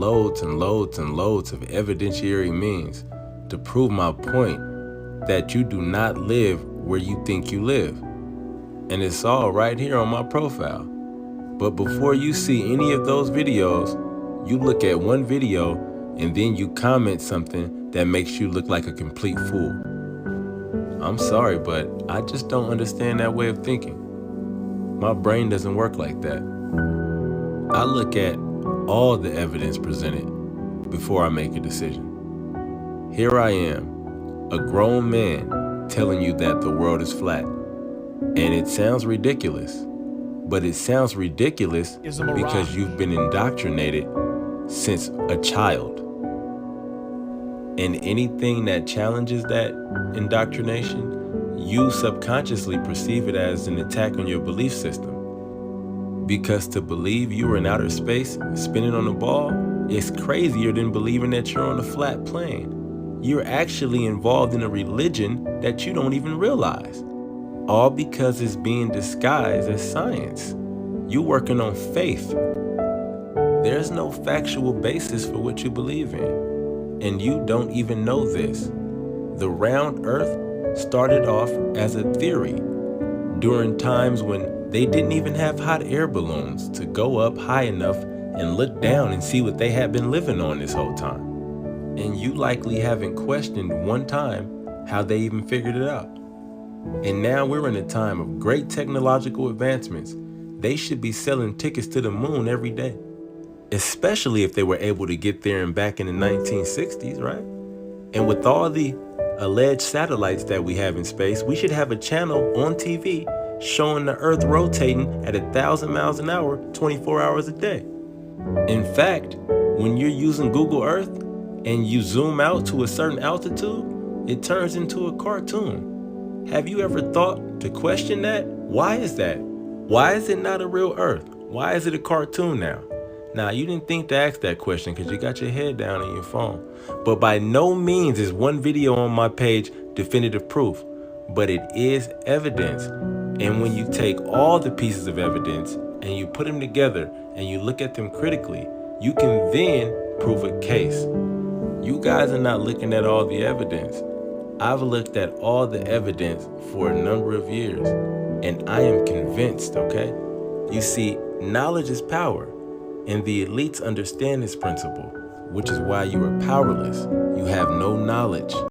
loads and loads and loads of evidentiary means to prove my point that you do not live where you think you live. And it's all right here on my profile. But before you see any of those videos, you look at one video and then you comment something that makes you look like a complete fool. I'm sorry, but I just don't understand that way of thinking. My brain doesn't work like that. I look at all the evidence presented before I make a decision. Here I am, a grown man telling you that the world is flat. And it sounds ridiculous, but it sounds ridiculous because you've been indoctrinated since a child. And anything that challenges that indoctrination, you subconsciously perceive it as an attack on your belief system. Because to believe you are in outer space spinning on a ball is crazier than believing that you're on a flat plane. You're actually involved in a religion that you don't even realize. All because it's being disguised as science. You're working on faith. There's no factual basis for what you believe in. And you don't even know this. The round earth started off as a theory during times when they didn't even have hot air balloons to go up high enough and look down and see what they had been living on this whole time. And you likely haven't questioned one time how they even figured it out. And now we're in a time of great technological advancements. They should be selling tickets to the moon every day, especially if they were able to get there and back in the 1960s, right? And with all the alleged satellites that we have in space, we should have a channel on TV showing the Earth rotating at 1,000 miles an hour, 24 hours a day. In fact, when you're using Google Earth and you zoom out to a certain altitude, it turns into a cartoon. Have you ever thought to question that? Why is that? Why is it not a real Earth? Why is it a cartoon now? Now, you didn't think to ask that question because you got your head down in your phone. But by no means is one video on my page definitive proof, but it is evidence. And when you take all the pieces of evidence and you put them together and you look at them critically, you can then prove a case. You guys are not looking at all the evidence. I've looked at all the evidence for a number of years, and I am convinced, okay? You see, knowledge is power, and the elites understand this principle, which is why you are powerless. You have no knowledge.